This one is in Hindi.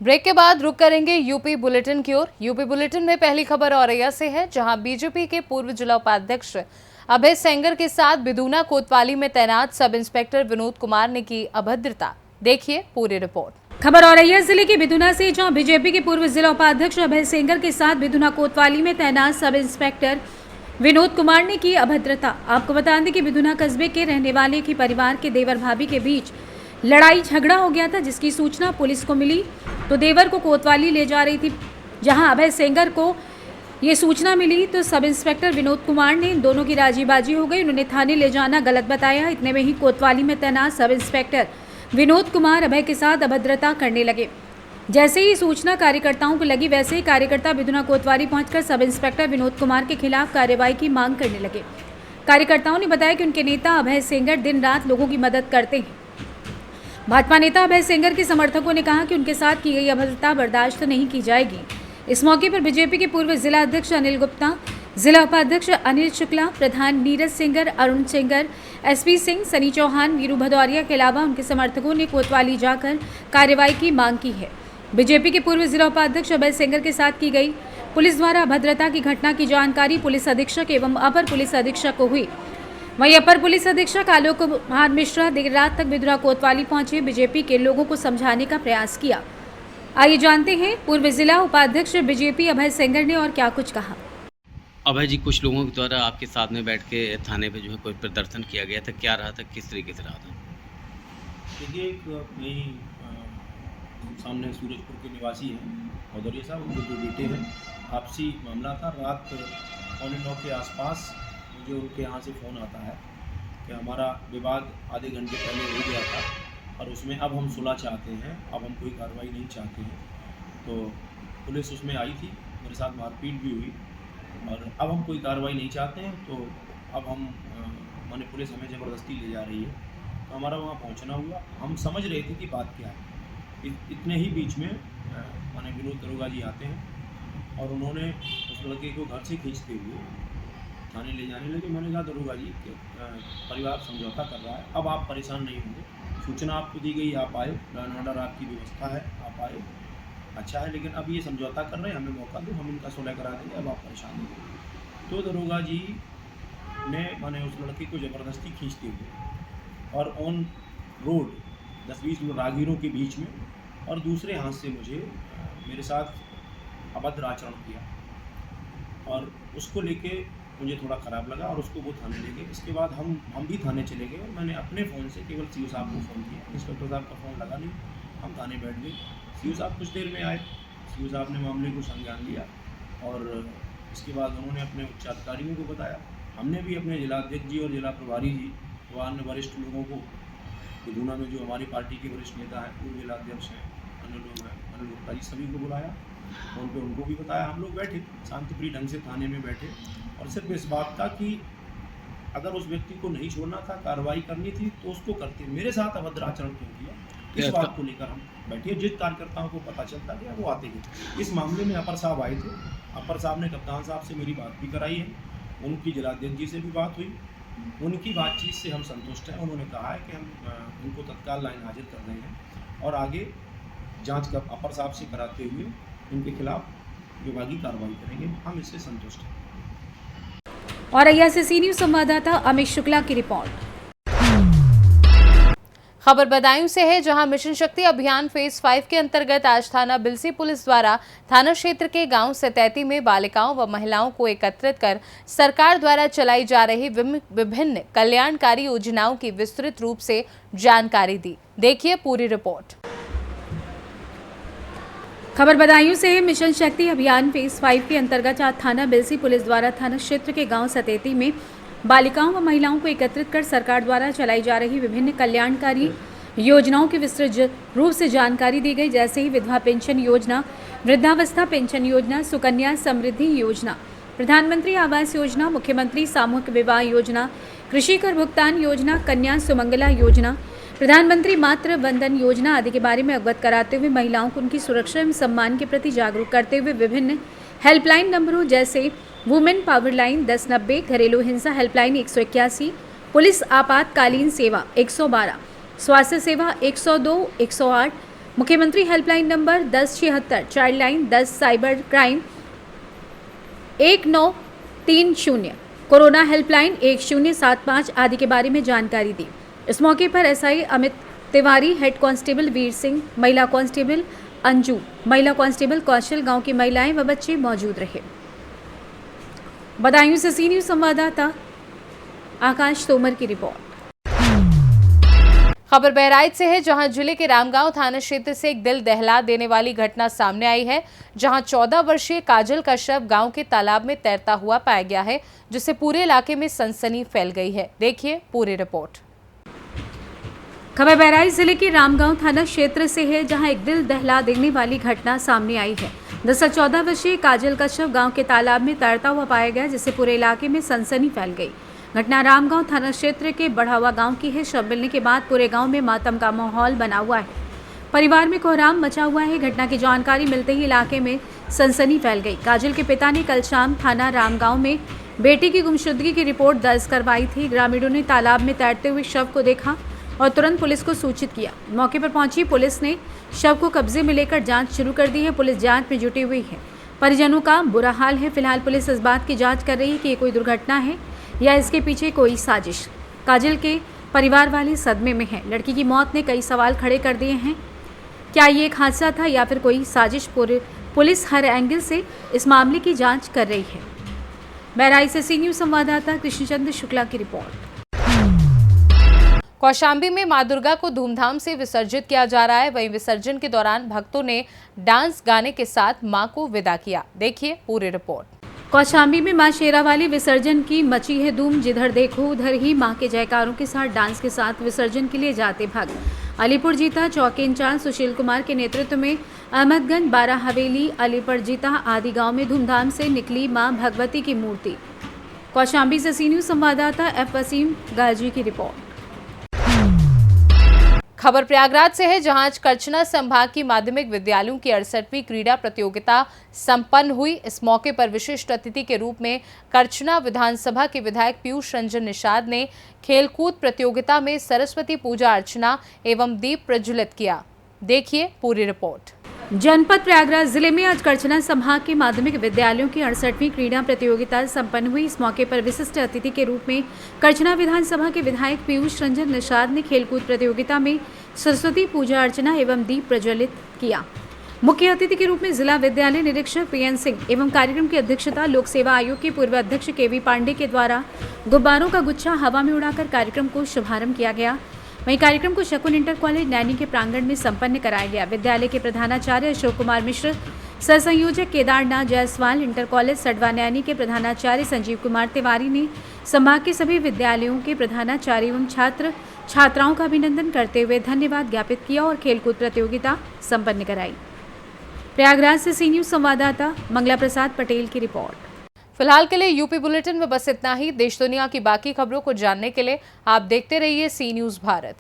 ब्रेक के बाद रुक करेंगे यूपी बुलेटिन की ओर। यूपी बुलेटिन में पहली खबर औरैया से है, जहां बीजेपी के पूर्व जिला उपाध्यक्ष अभय सेंगर के साथ बिदूना कोतवाली में तैनात सब इंस्पेक्टर विनोद कुमार ने की अभद्रता। देखिए पूरी रिपोर्ट। खबर औरैया जिले के बिदुना से, जहां बीजेपी के पूर्व जिला उपाध्यक्ष अभय सेंगर के साथ बिदुना कोतवाली में तैनात सब इंस्पेक्टर विनोद कुमार ने की अभद्रता। आपको बता दें कि बिदुना कस्बे के रहने वाले की परिवार के देवर भाभी के बीच लड़ाई झगड़ा हो गया था, जिसकी सूचना पुलिस को मिली तो देवर को कोतवाली ले जा रही थी। जहां अभय सेंगर को ये सूचना मिली तो सब इंस्पेक्टर विनोद कुमार ने दोनों की राजीबाजी हो गई। उन्होंने थाने ले जाना गलत बताया। इतने में ही कोतवाली में तैनात सब इंस्पेक्टर विनोद कुमार अभय के साथ अभद्रता करने लगे। जैसे ही सूचना कार्यकर्ताओं को लगी, वैसे ही कार्यकर्ता बिदुना कोतवाली पहुंचकर सब इंस्पेक्टर विनोद कुमार के खिलाफ कार्रवाई की मांग करने लगे। कार्यकर्ताओं ने बताया कि उनके नेता अभय सेंगर दिन रात लोगों की मदद करते हैं। भाजपा नेता अभय सेंगर के समर्थकों ने कहा कि उनके साथ की गई अभद्रता बर्दाश्त नहीं की जाएगी। इस मौके पर बीजेपी के पूर्व जिला अध्यक्ष अनिल गुप्ता, जिला उपाध्यक्ष अनिल शुक्ला, प्रधान नीरज सेंगर, अरुण सेंगर, एसपी सिंह, सनी चौहान, वीरू भदौरिया के अलावा उनके समर्थकों ने कोतवाली जाकर कार्रवाई की मांग की है। बीजेपी के पूर्व जिला उपाध्यक्ष अभय सेंगर के साथ की गई पुलिस द्वारा अभद्रता की घटना की जानकारी पुलिस अधीक्षक एवं अपर पुलिस अधीक्षक को हुई। वहीं अपर पुलिस अधीक्षक आलोक कुमार मिश्रा देर रात तक बिदुना कोतवाली पहुंचे, बीजेपी के लोगों को समझाने का प्रयास किया। आइए जानते हैं पूर्व जिला उपाध्यक्ष बीजेपी अभय सेंगर ने और क्या कुछ कहा। अभय जी, कुछ लोगों के द्वारा आपके साथ में बैठ के थाने पे जो है कोई प्रदर्शन किया गया था, क्या रहा था, किस तरीके से रहा था? देखिए, यही सामने सूरजपुर के निवासी हैं औदरिया साहब, उनके 2 बेटे हैं। आपसी मामला था। रात 8:45 के आसपास मुझे उनके यहाँ से फ़ोन आता है कि हमारा विवाद आधे घंटे पहले हो गया था और उसमें अब हम सुलह चाहते हैं, अब हम कोई कार्रवाई नहीं चाहते हैं। तो पुलिस उसमें आई थी, मेरे साथ मारपीट भी हुई और अब हम कोई कार्रवाई नहीं चाहते हैं। तो अब हम माने पुलिस हमें ज़बरदस्ती ले जा रही है। तो हमारा वहाँ पहुँचना हुआ। हम समझ रहे थे कि बात क्या है। इतने ही बीच में माने विनोद दरोगा जी आते हैं और उन्होंने उस लड़के को घर से खींचते हुए थाने ले जाने लगे। मैंने कहा, दरोगा जी के परिवार समझौता कर रहा है, अब आप परेशान नहीं होंगे, सूचना आपको दी गई, आप आए, लॉ एंड ऑर्डर आपकी व्यवस्था है, आप आए, अच्छा है, लेकिन अब ये समझौता कर रहे हैं, हमें मौका दो, हम इनका सुलह करा देंगे, अब आप परेशान नहीं होंगे। तो दरोगा जी ने मैंने उस लड़के को ज़बरदस्ती खींचते हुए और ऑन रोड 10-20 राहगीरों के बीच में और दूसरे हाथ से मुझे मेरे साथ अभद्र आचरण किया और उसको लेके मुझे थोड़ा ख़राब लगा और उसको वो थाने ले गए। इसके बाद हम भी थाने चले गए। मैंने अपने फ़ोन से केवल सीओ साहब को फ़ोन किया, इंस्पेक्टर साहब का फ़ोन लगा नहीं, हम थाने बैठ गए। सीओ साहब कुछ देर में आए। सीओ साहब ने मामले को संज्ञान लिया और इसके बाद उन्होंने अपने उच्चाधिकारियों को बताया। हमने भी अपने जिलाध्यक्ष जी और जिला प्रभारी जी व अन्य वरिष्ठ लोगों को, बिदुना में जो हमारी पार्टी के वरिष्ठ नेता हैं, पूर्व जिलाध्यक्ष हैं, अन्य लोग हैं, अनिल गुप्ता जी, सभी को बुलाया। फ़ोन पे उनको भी बताया। हम लोग बैठे शांतिप्रिय ढंग से थाने में बैठे और सिर्फ इस बात का कि अगर उस व्यक्ति को नहीं छोड़ना था, कार्रवाई करनी थी तो उसको करते। मेरे साथ अभद्र आचरण क्यों किया, इस बात को लेकर हम बैठे। जिस कार्यकर्ताओं को पता चलता गया वो आते गए। इस मामले में अपर साहब आए थे। अपर साहब ने कप्तान साहब से मेरी बात भी कराई है, उनकी जिलाध्यक्ष जी से भी बात हुई। उनकी बातचीत से हम संतुष्ट हैं। उन्होंने कहा है कि हम उनको तत्काल लाइन हाजिर कर रहे हैं और आगे जाँच कर अपर साहब से कराते हुए इनके खिलाफ विभागीय कार्रवाई करेंगे। हम इससे संतुष्ट हैं। औरैया से सी न्यूज़ संवाददाता अमित शुक्ला की रिपोर्ट। खबर बदायूं से है, जहां मिशन शक्ति अभियान फेज 5 के अंतर्गत आज थाना बिलसी पुलिस द्वारा थाना क्षेत्र के गांव सतैती में बालिकाओं व महिलाओं को एकत्रित कर सरकार द्वारा चलाई जा रही विभिन्न कल्याणकारी योजनाओं की विस्तृत रूप से जानकारी दी। देखिए पूरी रिपोर्ट। खबर बदायूं से है, मिशन शक्ति अभियान फेज 5 के अंतर्गत आज थाना बिलसी पुलिस द्वारा थाना क्षेत्र के गांव सतैती में बालिकाओं व महिलाओं को एकत्रित कर सरकार द्वारा चलाई जा रही विभिन्न कल्याणकारी योजनाओं की विस्तृत रूप से जानकारी दी गई। जैसे ही विधवा पेंशन योजना, वृद्धावस्था पेंशन योजना, सुकन्या समृद्धि योजना, प्रधानमंत्री आवास योजना, मुख्यमंत्री सामूहिक विवाह योजना, कृषि कर भुगतान योजना, कन्या सुमंगला योजना, प्रधानमंत्री मातृ वंदन योजना आदि के बारे में अवगत कराते हुए महिलाओं को उनकी सुरक्षा एवं सम्मान के प्रति जागरूक करते हुए विभिन्न हेल्पलाइन नंबरों जैसे वुमेन पावर लाइन 1090, घरेलू हिंसा हेल्पलाइन 181, पुलिस आपातकालीन सेवा 112, स्वास्थ्य सेवा 102, 108, मुख्यमंत्री helpline number 1076, child line 10, cyber crime 1930, corona helpline 1075 आदि के बारे में जानकारी दी। इस मौके पर SI Amit Tiwari, head constable Veer Singh, महिला कांस्टेबल अंजू, महिला कांस्टेबल कौशल, गांव की महिलाएं व बच्चे मौजूद रहे। बदायूं से सी न्यूज संवाददाता आकाश तोमर की रिपोर्ट। खबर बहराइच से है, जहां जिले के रामगांव थाना क्षेत्र से एक दिल दहला देने वाली घटना सामने आई है, जहां 14 वर्षीय काजल का शव गांव के तालाब में तैरता हुआ पाया गया है, जिससे पूरे इलाके में सनसनी फैल गई है। देखिए पूरी रिपोर्ट। खबर बहराइच जिले के रामगांव थाना क्षेत्र से है, जहां एक दिल दहला देने वाली घटना सामने आई है। दरअसल 14 वर्षीय काजल का शव गांव के तालाब में तैरता हुआ पाया गया, जिससे पूरे इलाके में सनसनी फैल गई। घटना रामगांव थाना क्षेत्र के बढ़ावा गांव की है। शव मिलने के बाद पूरे गांव में मातम का माहौल बना हुआ है। परिवार में कोहराम मचा हुआ है। घटना की जानकारी मिलते ही इलाके में सनसनी फैल गई। काजल के पिता ने कल शाम थाना रामगांव में बेटी की गुमशुदगी की रिपोर्ट दर्ज करवाई थी। ग्रामीणों ने तालाब में तैरते हुए शव को देखा और तुरंत पुलिस को सूचित किया। मौके पर पहुंची पुलिस ने शव को कब्जे में लेकर जांच शुरू कर दी है। पुलिस जांच में जुटी हुई है। परिजनों का बुरा हाल है। फिलहाल पुलिस इस बात की जांच कर रही है कि ये कोई दुर्घटना है या इसके पीछे कोई साजिश। काजल के परिवार वाले सदमे में हैं। लड़की की मौत ने कई सवाल खड़े कर दिए हैं। क्या ये एक हादसा था या फिर कोई साजिश? पुलिस हर एंगल से इस मामले की जांच कर रही है। बहराइच से सी न्यूज संवाददाता कृष्णचंद्र शुक्ला की रिपोर्ट। कौशाम्बी में मां दुर्गा को धूमधाम से विसर्जित किया जा रहा है। वहीं विसर्जन के दौरान भक्तों ने डांस गाने के साथ मां को विदा किया। देखिए पूरी रिपोर्ट। कौशाम्बी में मां शेरावाली विसर्जन की मची है धूम। जिधर देखो उधर ही मां के जयकारों के साथ डांस के साथ विसर्जन के लिए जाते भक्त। अलीपुर जीता चौकी इंचार्ज सुशील कुमार के नेतृत्व में अहमदगंज, बारा हवेली, अलीपुर जीता आदि गांव में धूमधाम से निकली मां भगवती की मूर्ति। कौशाम्बी से सी न्यूज संवाददाता एफ वसीम गाजी की रिपोर्ट। खबर प्रयागराज से है, जहां आज करछना संभाग की माध्यमिक विद्यालयों की 68वीं क्रीड़ा प्रतियोगिता संपन्न हुई। इस मौके पर विशिष्ट अतिथि के रूप में करछना विधानसभा के विधायक पीयूष रंजन निषाद ने खेलकूद प्रतियोगिता में सरस्वती पूजा अर्चना एवं दीप प्रज्वलित किया। देखिए पूरी रिपोर्ट। जनपद प्रयागराज जिले में आज करछना संभाग के माध्यमिक विद्यालयों की 68वीं क्रीड़ा प्रतियोगिता संपन्न हुई। इस मौके पर विशिष्ट अतिथि के रूप में करछना विधानसभा के विधायक पीयूष रंजन निषाद ने खेलकूद प्रतियोगिता में सरस्वती पूजा अर्चना एवं दीप प्रज्वलित किया। मुख्य अतिथि के रूप में जिला विद्यालय निरीक्षक पीएन सिंह एवं कार्यक्रम की अध्यक्षता लोक सेवा आयोग के पूर्व अध्यक्ष केवी पांडे के द्वारा गुब्बारों का गुच्छा हवा में उड़ाकर कार्यक्रम को शुभारंभ किया गया। वहीं कार्यक्रम को शकुन इंटर कॉलेज नैनी के प्रांगण में संपन्न कराया गया। विद्यालय के प्रधानाचार्य अशोक कुमार मिश्र, सह संयोजक केदारनाथ जायसवाल, इंटर कॉलेज सडवा नैनी के प्रधानाचार्य संजीव कुमार तिवारी ने संभाग के सभी विद्यालयों के प्रधानाचार्य एवं छात्र छात्राओं का अभिनंदन करते हुए धन्यवाद ज्ञापित किया और खेलकूद प्रतियोगिता संपन्न कराई। प्रयागराज से सी न्यूज संवाददाता मंगला प्रसाद पटेल की रिपोर्ट। फिलहाल के लिए यूपी बुलेटिन में बस इतना ही। देश दुनिया की बाकी खबरों को जानने के लिए आप देखते रहिए सी न्यूज भारत।